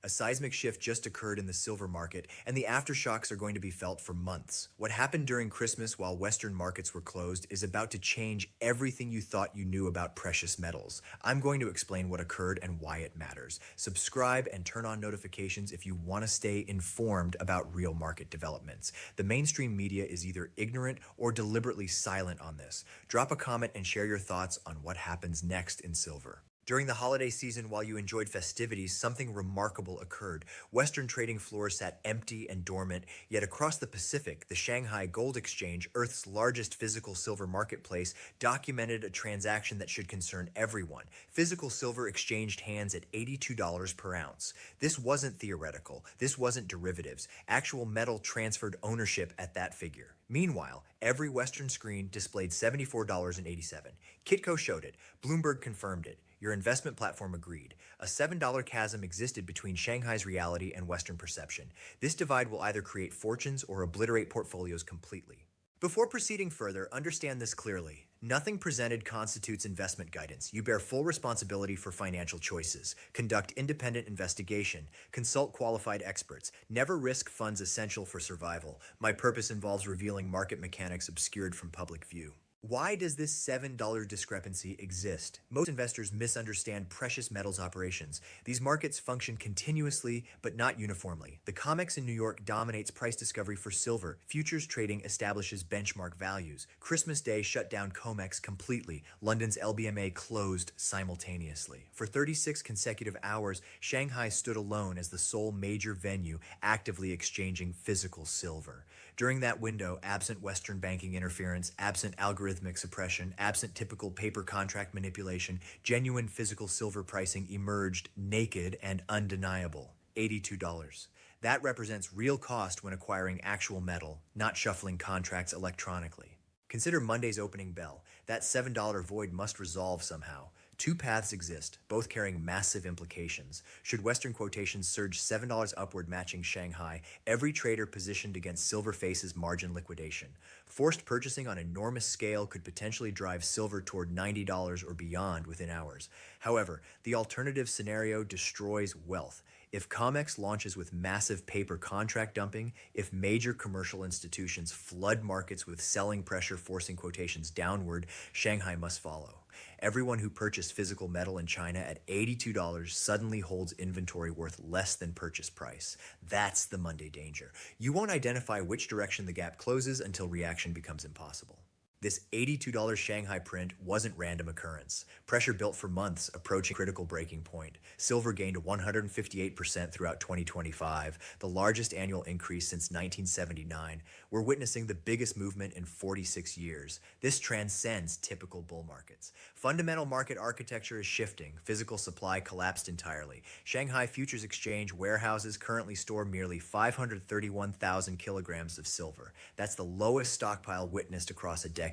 A seismic shift just occurred in the silver market, and the aftershocks are going to be felt for months. What happened during Christmas while Western markets were closed is about to change everything you thought you knew about precious metals. I'm going to explain what occurred and why it matters. Subscribe and turn on notifications if you want to stay informed about real market developments. The mainstream media is either ignorant or deliberately silent on this. Drop a comment and share your thoughts on what happens next in silver. During the holiday season, while you enjoyed festivities, something remarkable occurred. Western trading floors sat empty and dormant, yet across the Pacific, the Shanghai Gold Exchange, Earth's largest physical silver marketplace, documented a transaction that should concern everyone. Physical silver exchanged hands at $82 per ounce. This wasn't theoretical. This wasn't derivatives. Actual metal transferred ownership at that figure. Meanwhile, every Western screen displayed $74.87. Kitco showed it. Bloomberg confirmed it. Your investment platform agreed. A $7 chasm existed between Shanghai's reality and Western perception. This divide will either create fortunes or obliterate portfolios completely. Before proceeding further, understand this clearly. Nothing presented constitutes investment guidance. You bear full responsibility for financial choices. Conduct independent investigation. Consult qualified experts. Never risk funds essential for survival. My purpose involves revealing market mechanics obscured from public view. Why does this $7 discrepancy exist? Most investors misunderstand precious metals operations. These markets function continuously, but not uniformly. The COMEX in New York dominates price discovery for silver. Futures trading establishes benchmark values. Christmas Day shut down COMEX completely. London's LBMA closed simultaneously. For 36 consecutive hours, Shanghai stood alone as the sole major venue actively exchanging physical silver. During that window, absent Western banking interference, absent algorithmic suppression, absent typical paper contract manipulation, genuine physical silver pricing emerged naked and undeniable. $82. That represents real cost when acquiring actual metal, not shuffling contracts electronically. Consider Monday's opening bell. That $7 void must resolve somehow. Two paths exist, both carrying massive implications. Should Western quotations surge $7 upward matching Shanghai, every trader positioned against silver faces margin liquidation. Forced purchasing on enormous scale could potentially drive silver toward $90 or beyond within hours. However, the alternative scenario destroys wealth. If COMEX launches with massive paper contract dumping, if major commercial institutions flood markets with selling pressure forcing quotations downward, Shanghai must follow. Everyone who purchased physical metal in China at $82 suddenly holds inventory worth less than purchase price. That's the Monday danger. You won't identify which direction the gap closes until reaction becomes impossible. This $82 Shanghai print wasn't random occurrence. Pressure built for months, approaching critical breaking point. Silver gained 158% throughout 2025, the largest annual increase since 1979. We're witnessing the biggest movement in 46 years. This transcends typical bull markets. Fundamental market architecture is shifting. Physical supply collapsed entirely. Shanghai Futures Exchange warehouses currently store merely 531,000 kilograms of silver. That's the lowest stockpile witnessed across a decade.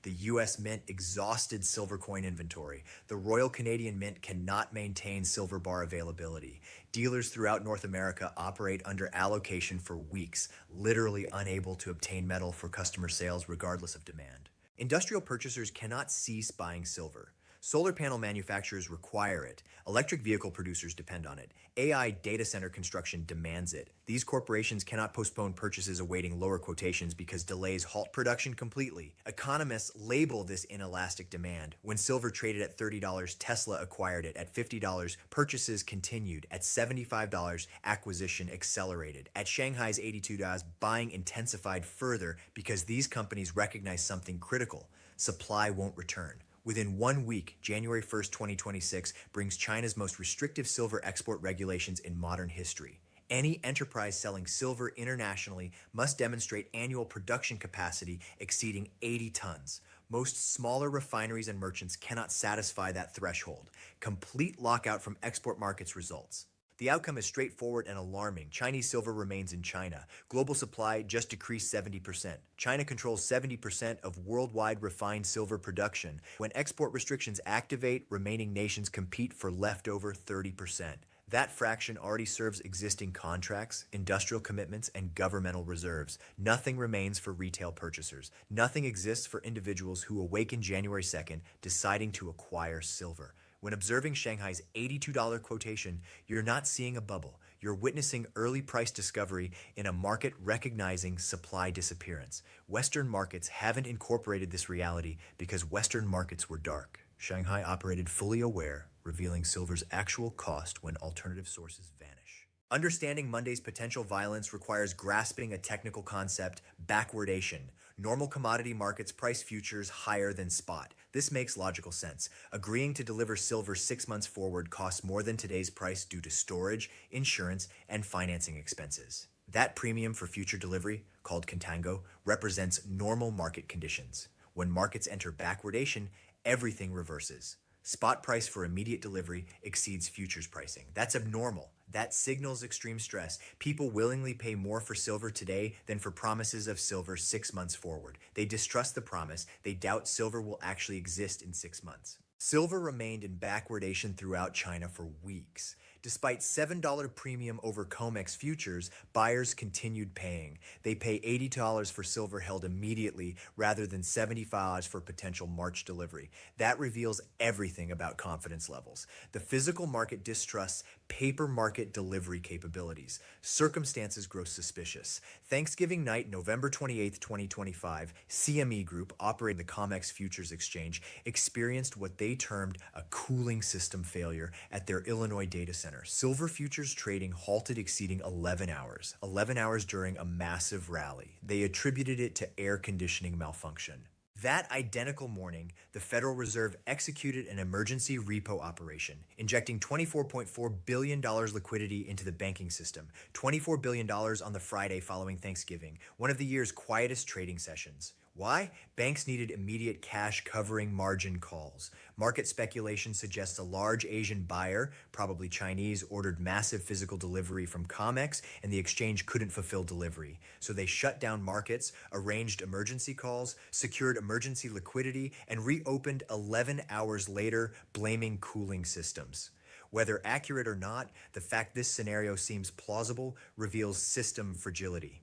The U.S. Mint exhausted silver coin inventory. The Royal Canadian Mint cannot maintain silver bar availability. Dealers throughout North America operate under allocation for weeks, literally unable to obtain metal for customer sales regardless of demand. Industrial purchasers cannot cease buying silver. Solar panel manufacturers require it. Electric vehicle producers depend on it. AI data center construction demands it. These corporations cannot postpone purchases awaiting lower quotations because delays halt production completely. Economists label this inelastic demand. When silver traded at $30, Tesla acquired it. At $50, purchases continued. At $75, acquisition accelerated. At Shanghai's $82, buying intensified further because these companies recognize something critical. Supply won't return. Within 1 week, January 1st, 2026, brings China's most restrictive silver export regulations in modern history. Any enterprise selling silver internationally must demonstrate annual production capacity exceeding 80 tons. Most smaller refineries and merchants cannot satisfy that threshold. Complete lockout from export markets results. The outcome is straightforward and alarming. Chinese silver remains in China. Global supply just decreased 70%. China controls 70% of worldwide refined silver production. When export restrictions activate, remaining nations compete for leftover 30%. That fraction already serves existing contracts, industrial commitments, and governmental reserves. Nothing remains for retail purchasers. Nothing exists for individuals who awaken January 2nd deciding to acquire silver. When observing Shanghai's $82 quotation, you're not seeing a bubble. You're witnessing early price discovery in a market recognizing supply disappearance. Western markets haven't incorporated this reality because Western markets were dark. Shanghai operated fully aware, revealing silver's actual cost when alternative sources vanish. Understanding Monday's potential violence requires grasping a technical concept, backwardation. Normal commodity markets price futures higher than spot. This makes logical sense. Agreeing to deliver silver 6 months forward costs more than today's price due to storage, insurance, and financing expenses. That premium for future delivery, called contango, represents normal market conditions. When markets enter backwardation, everything reverses. Spot price for immediate delivery exceeds futures pricing. That's abnormal. That signals extreme stress. People willingly pay more for silver today than for promises of silver 6 months forward. They distrust the promise. They doubt silver will actually exist in 6 months. Silver remained in backwardation throughout China for weeks. Despite $7 premium over COMEX futures, buyers continued paying. They pay $80 for silver held immediately rather than $75 for potential March delivery. That reveals everything about confidence levels. The physical market distrusts paper market delivery capabilities. Circumstances grow suspicious. Thanksgiving night, November 28, 2025, CME Group, operating the COMEX Futures Exchange, experienced what they termed a cooling system failure at their Illinois data center. Silver futures trading halted exceeding 11 hours. 11 hours during a massive rally. They attributed it to air conditioning malfunction. That identical morning, the Federal Reserve executed an emergency repo operation, injecting $24.4 billion liquidity into the banking system, $24 billion on the Friday following Thanksgiving, one of the year's quietest trading sessions. Why? Banks needed immediate cash covering margin calls. Market speculation suggests a large Asian buyer, probably Chinese, ordered massive physical delivery from COMEX and the exchange couldn't fulfill delivery. So they shut down markets, arranged emergency calls, secured emergency liquidity, and reopened 11 hours later, blaming cooling systems. Whether accurate or not, the fact this scenario seems plausible reveals system fragility.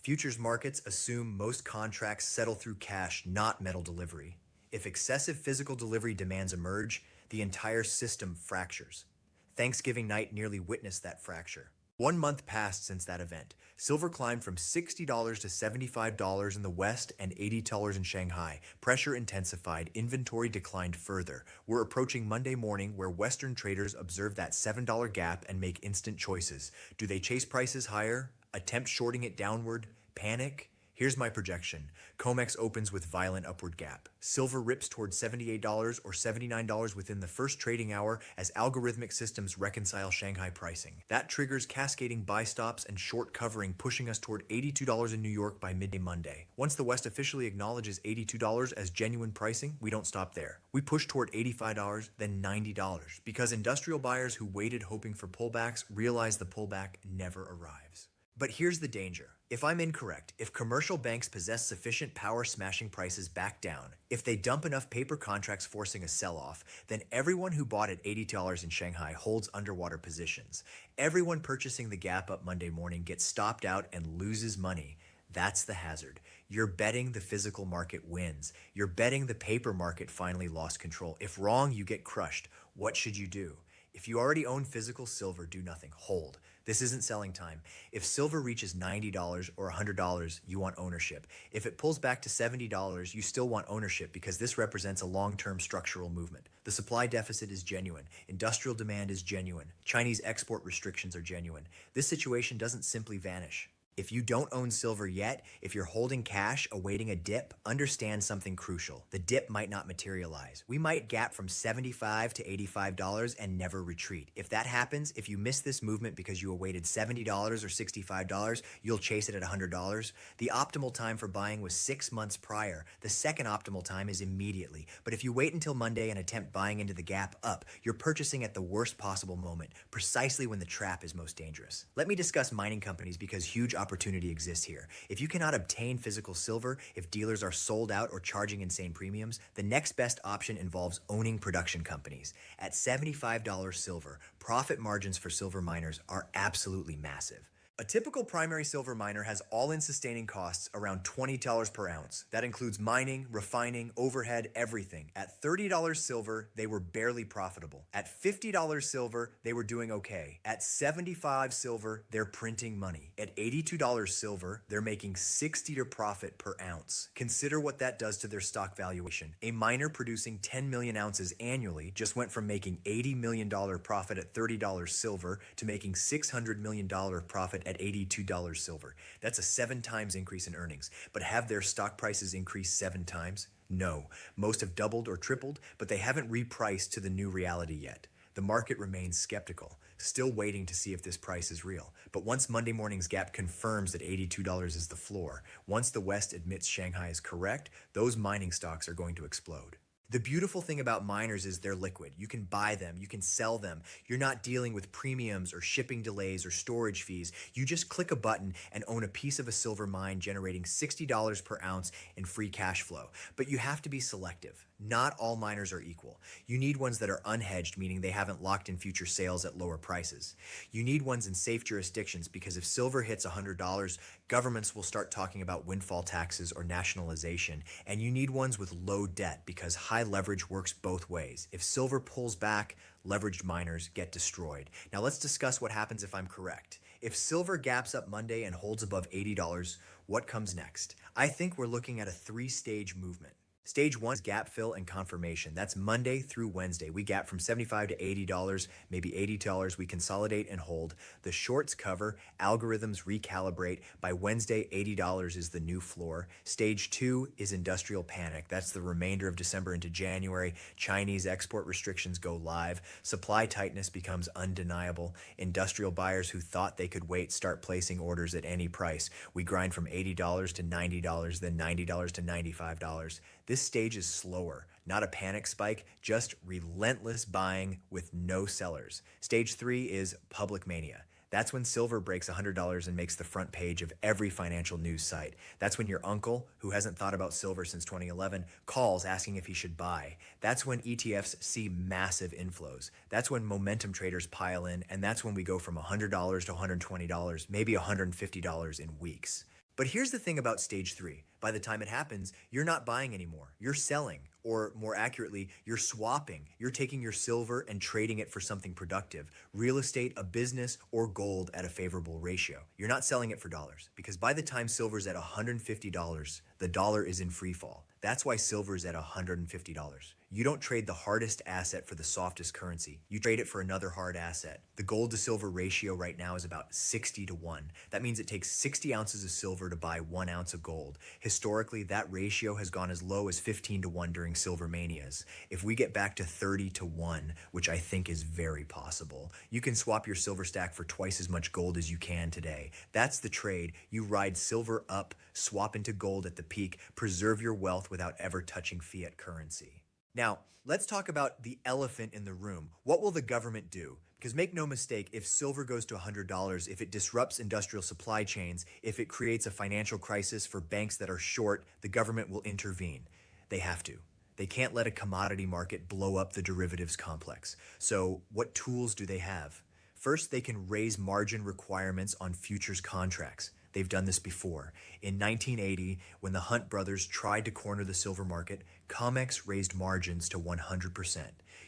Futures markets assume most contracts settle through cash, not metal delivery. If excessive physical delivery demands emerge, the entire system fractures. Thanksgiving night nearly witnessed that fracture. 1 month passed since that event. Silver climbed from $60 to $75 in the West and $80 in Shanghai. Pressure intensified, inventory declined further. We're approaching Monday morning where Western traders observe that $7 gap and make instant choices. Do they chase prices higher? Attempt shorting it downward? Panic? Here's my projection. COMEX opens with violent upward gap. Silver rips toward $78 or $79 within the first trading hour as algorithmic systems reconcile Shanghai pricing. That triggers cascading buy stops and short covering, pushing us toward $82 in New York by midday Monday. Once the West officially acknowledges $82 as genuine pricing, we don't stop there. We push toward $85, then $90, because industrial buyers who waited hoping for pullbacks realize the pullback never arrives. But here's the danger. If I'm incorrect, if commercial banks possess sufficient power smashing prices back down, if they dump enough paper contracts forcing a sell-off, then everyone who bought at $80 in Shanghai holds underwater positions. Everyone purchasing the gap up Monday morning gets stopped out and loses money. That's the hazard. You're betting the physical market wins. You're betting the paper market finally lost control. If wrong, you get crushed. What should you do? If you already own physical silver, do nothing. Hold. This isn't selling time. If silver reaches $90 or $100, you want ownership. If it pulls back to $70, you still want ownership because this represents a long-term structural movement. The supply deficit is genuine. Industrial demand is genuine. Chinese export restrictions are genuine. This situation doesn't simply vanish. If you don't own silver yet, if you're holding cash awaiting a dip, understand something crucial. The dip might not materialize. We might gap from $75 to $85 and never retreat. If that happens, if you miss this movement because you awaited $70 or $65, you'll chase it at $100. The optimal time for buying was 6 months prior. The second optimal time is immediately. But if you wait until Monday and attempt buying into the gap up, you're purchasing at the worst possible moment, precisely when the trap is most dangerous. Let me discuss mining companies because huge opportunity exists here. If you cannot obtain physical silver, if dealers are sold out or charging insane premiums, the next best option involves owning production companies. At $75 silver, profit margins for silver miners are absolutely massive. A typical primary silver miner has all-in sustaining costs around $20 per ounce. That includes mining, refining, overhead, everything. At $30 silver, they were barely profitable. At $50 silver, they were doing okay. At $75 silver, they're printing money. At $82 silver, they're making $60 to profit per ounce. Consider what that does to their stock valuation. A miner producing 10 million ounces annually just went from making $80 million profit at $30 silver to making $600 million profit at $82 silver. That's a 7 times increase in earnings. But have their stock prices increased 7 times? No. Most have doubled or tripled, but they haven't repriced to the new reality yet. The market remains skeptical, still waiting to see if this price is real. But once Monday morning's gap confirms that $82 is the floor, once the West admits Shanghai is correct, those mining stocks are going to explode. The beautiful thing about miners is they're liquid. You can buy them, you can sell them. You're not dealing with premiums or shipping delays or storage fees. You just click a button and own a piece of a silver mine generating $60 per ounce in free cash flow. But you have to be selective. Not all miners are equal. You need ones that are unhedged, meaning they haven't locked in future sales at lower prices. You need ones in safe jurisdictions because if silver hits $100, governments will start talking about windfall taxes or nationalization. And you need ones with low debt because high leverage works both ways. If silver pulls back, leveraged miners get destroyed. Now let's discuss what happens if I'm correct. If silver gaps up Monday and holds above $80, what comes next? I think we're looking at a 3-stage movement. Stage 1 is gap fill and confirmation. That's Monday through Wednesday. We gap from $75 to $80, maybe $80. We consolidate and hold. The shorts cover, algorithms recalibrate. By Wednesday, $80 is the new floor. Stage 2 is industrial panic. That's the remainder of December into January. Chinese export restrictions go live. Supply tightness becomes undeniable. Industrial buyers who thought they could wait start placing orders at any price. We grind from $80 to $90, then $90 to $95. This stage is slower, not a panic spike, just relentless buying with no sellers. Stage 3 is public mania. That's when silver breaks $100 and makes the front page of every financial news site. That's when your uncle, who hasn't thought about silver since 2011, calls asking if he should buy. That's when ETFs see massive inflows. That's when momentum traders pile in, and that's when we go from $100 to $120, maybe $150 in weeks. But here's the thing about stage 3. By the time it happens, you're not buying anymore. You're selling, or more accurately, you're swapping. You're taking your silver and trading it for something productive, real estate, a business, or gold at a favorable ratio. You're not selling it for dollars, because by the time silver's at $150, the dollar is in free fall. That's why silver is at $150. You don't trade the hardest asset for the softest currency. You trade it for another hard asset. The gold to silver ratio right now is about 60 to 1. That means it takes 60 ounces of silver to buy 1 ounce of gold. Historically, that ratio has gone as low as 15 to 1 during silver manias. If we get back to 30 to 1, which I think is very possible, you can swap your silver stack for twice as much gold as you can today. That's the trade. You ride silver up, swap into gold at the peak, preserve your wealth without ever touching fiat currency. Now, let's talk about the elephant in the room. What will the government do? Because make no mistake, if silver goes to $100, if it disrupts industrial supply chains, if it creates a financial crisis for banks that are short, the government will intervene. They have to. They can't let a commodity market blow up the derivatives complex. So what tools do they have? First, they can raise margin requirements on futures contracts. They've done this before. In 1980, when the Hunt brothers tried to corner the silver market, COMEX raised margins to 100%.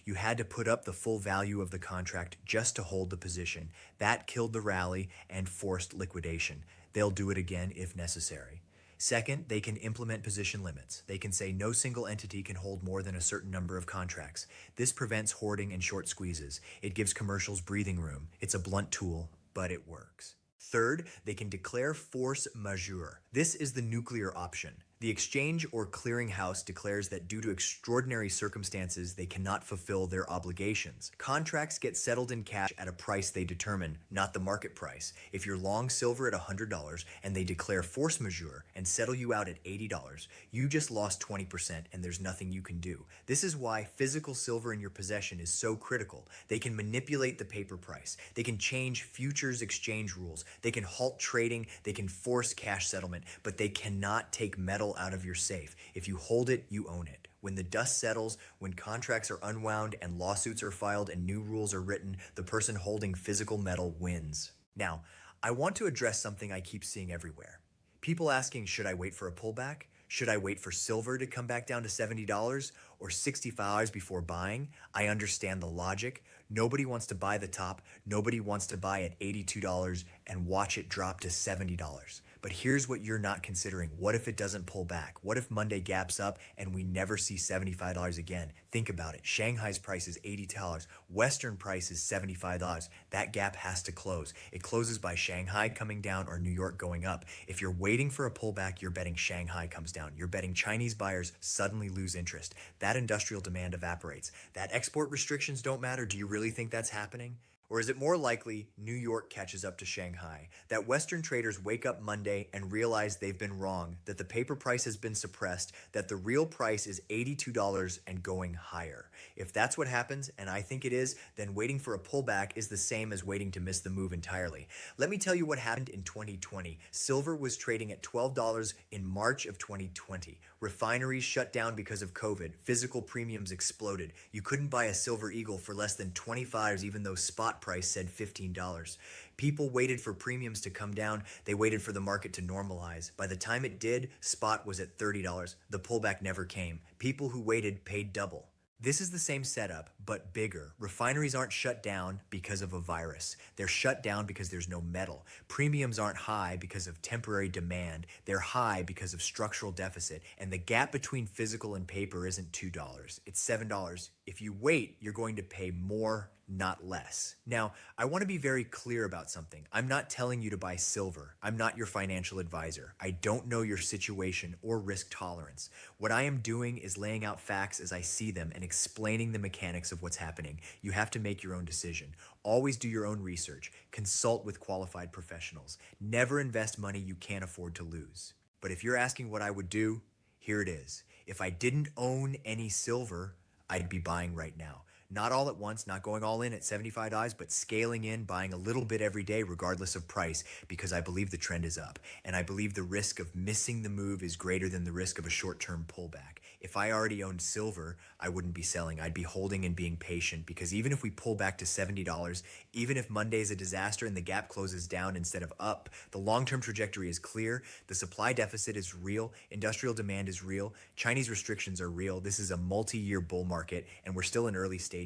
You had to put up the full value of the contract just to hold the position. That killed the rally and forced liquidation. They'll do it again if necessary. Second, they can implement position limits. They can say no single entity can hold more than a certain number of contracts. This prevents hoarding and short squeezes. It gives commercials breathing room. It's a blunt tool, but it works. Third, they can declare force majeure. This is the nuclear option. The exchange or clearinghouse declares that due to extraordinary circumstances, they cannot fulfill their obligations. Contracts get settled in cash at a price they determine, not the market price. If you're long silver at $100 and they declare force majeure and settle you out at $80, you just lost 20% and there's nothing you can do. This is why physical silver in your possession is so critical. They can manipulate the paper price. They can change futures exchange rules. They can halt trading. They can force cash settlement, but they cannot take metal out of your safe. If you hold it, you own it. When the dust settles, when contracts are unwound and lawsuits are filed and new rules are written, the person holding physical metal wins. Now, I want to address something I keep seeing everywhere. People asking, should I wait for a pullback? Should I wait for silver to come back down to $70 or $65 before buying? I understand the logic. Nobody wants to buy the top. Nobody wants to buy at $82 and watch it drop to $70. But here's what you're not considering. What if it doesn't pull back? What if Monday gaps up and we never see $75 again? Think about it. Shanghai's price is $80. Western price is $75. That gap has to close. It closes by Shanghai coming down or New York going up. If you're waiting for a pullback, you're betting Shanghai comes down. You're betting Chinese buyers suddenly lose interest. That industrial demand evaporates. That export restrictions don't matter. Do you really think that's happening? Or is it more likely New York catches up to Shanghai? That Western traders wake up Monday and realize they've been wrong, that the paper price has been suppressed, that the real price is $82 and going higher. If that's what happens, and I think it is, then waiting for a pullback is the same as waiting to miss the move entirely. Let me tell you what happened in 2020. Silver was trading at $12 in March of 2020. Refineries shut down because of COVID. Physical premiums exploded. You couldn't buy a Silver Eagle for less than $25 even though spot price said $15. People waited for premiums to come down. They waited for the market to normalize. By the time it did, spot was at $30. The pullback never came. People who waited paid double. This is the same setup, but bigger. Refineries aren't shut down because of a virus. They're shut down because there's no metal. Premiums aren't high because of temporary demand. They're high because of structural deficit. And the gap between physical and paper isn't $2. It's $7. If you wait, you're going to pay more, not less. Now, I want to be very clear about something. I'm not telling you to buy silver. I'm not your financial advisor. I don't know your situation or risk tolerance. What I am doing is laying out facts as I see them and explaining the mechanics of what's happening. You have to make your own decision. Always do your own research. Consult with qualified professionals. Never invest money you can't afford to lose. But if you're asking what I would do, here it is. If I didn't own any silver, I'd be buying right now. Not all at once, not going all in at $75, but scaling in, buying a little bit every day regardless of price, because I believe the trend is up. And I believe the risk of missing the move is greater than the risk of a short-term pullback. If I already owned silver, I wouldn't be selling. I'd be holding and being patient, because even if we pull back to $70, even if Monday is a disaster and the gap closes down instead of up, the long-term trajectory is clear. The supply deficit is real. Industrial demand is real. Chinese restrictions are real. This is a multi-year bull market, and we're still in early stages.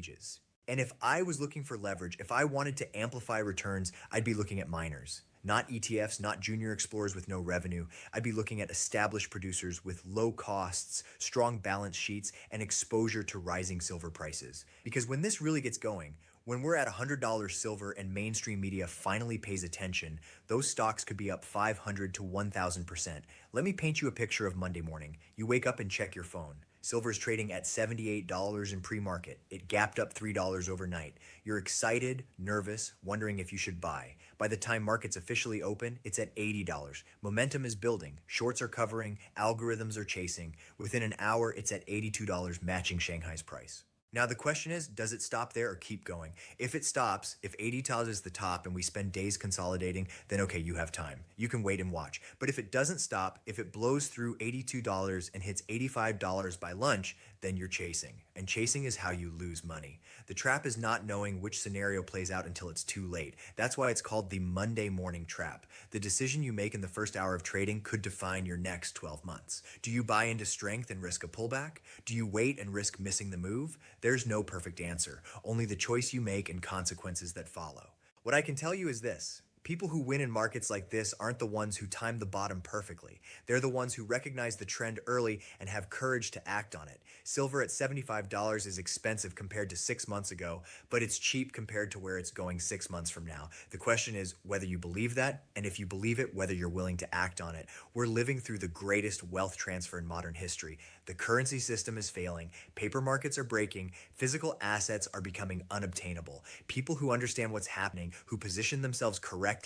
And if I was looking for leverage, if I wanted to amplify returns, I'd be looking at miners. Not ETFs, not junior explorers with no revenue. I'd be looking at established producers with low costs, strong balance sheets, and exposure to rising silver prices. Because when this really gets going, when we're at $100 silver and mainstream media finally pays attention, those stocks could be up 500 to 1,000%. Let me paint you a picture of Monday morning. You wake up and check your phone. Silver's trading at $78 in pre-market. It gapped up $3 overnight. You're excited, nervous, wondering if you should buy. By the time markets officially open, it's at $80. Momentum is building. Shorts are covering. Algorithms are chasing. Within an hour, it's at $82, matching Shanghai's price. Now the question is, does it stop there or keep going? If it stops, if $80 is the top and we spend days consolidating, then okay, you have time. You can wait and watch. But if it doesn't stop, if it blows through $82 and hits $85 by lunch, then you're chasing. And chasing is how you lose money. The trap is not knowing which scenario plays out until it's too late. That's why it's called the Monday morning trap. The decision you make in the first hour of trading could define your next 12 months. Do you buy into strength and risk a pullback? Do you wait and risk missing the move? There's no perfect answer, only the choice you make and consequences that follow. What I can tell you is this. People who win in markets like this aren't the ones who time the bottom perfectly. They're the ones who recognize the trend early and have courage to act on it. Silver at $75 is expensive compared to 6 months ago, but it's cheap compared to where it's going 6 months from now. The question is whether you believe that, and if you believe it, whether you're willing to act on it. We're living through the greatest wealth transfer in modern history. The currency system is failing, paper markets are breaking, physical assets are becoming unobtainable. People who understand what's happening, who position themselves correctly,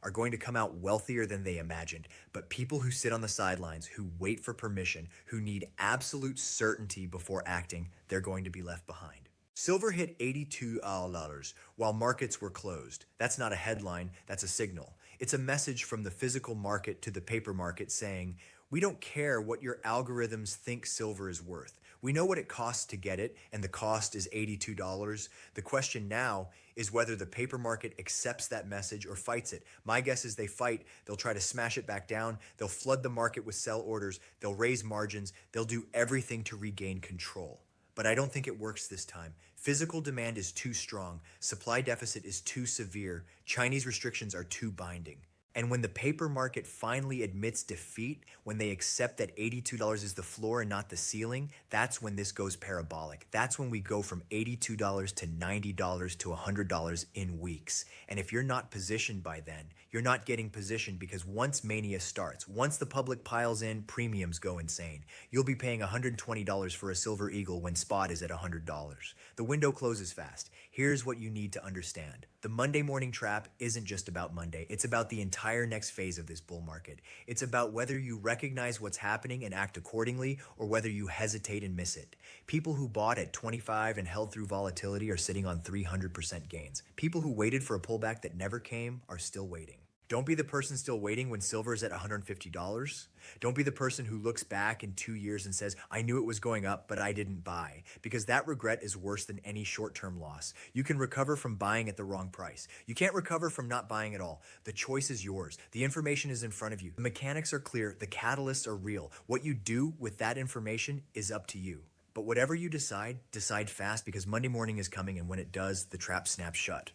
are going to come out wealthier than they imagined. But people who sit on the sidelines, who wait for permission, who need absolute certainty before acting, they're going to be left behind. Silver hit $82 while markets were closed. That's not a headline, that's a signal. It's a message from the physical market to the paper market saying, we don't care what your algorithms think silver is worth. We know what it costs to get it, and the cost is $82. The question now is whether the paper market accepts that message or fights it. My guess is they fight. They'll try to smash it back down. They'll flood the market with sell orders. They'll raise margins. They'll do everything to regain control. But I don't think it works this time. Physical demand is too strong. Supply deficit is too severe. Chinese restrictions are too binding. And when the paper market finally admits defeat, when they accept that $82 is the floor and not the ceiling, that's when this goes parabolic. That's when we go from $82 to $90 to $100 in weeks. And if you're not positioned by then, you're not getting positioned, because once mania starts, once the public piles in, premiums go insane. You'll be paying $120 for a silver eagle when spot is at $100. The window closes fast. Here's what you need to understand. The Monday morning trap isn't just about Monday. It's about the entire next phase of this bull market. It's about whether you recognize what's happening and act accordingly, or whether you hesitate and miss it. People who bought at 25 and held through volatility are sitting on 300% gains. People who waited for a pullback that never came are still waiting. Don't be the person still waiting when silver is at $150. Don't be the person who looks back in 2 years and says, I knew it was going up, but I didn't buy. Because that regret is worse than any short-term loss. You can recover from buying at the wrong price. You can't recover from not buying at all. The choice is yours. The information is in front of you. The mechanics are clear. The catalysts are real. What you do with that information is up to you. But whatever you decide, decide fast, because Monday morning is coming, and when it does, the trap snaps shut.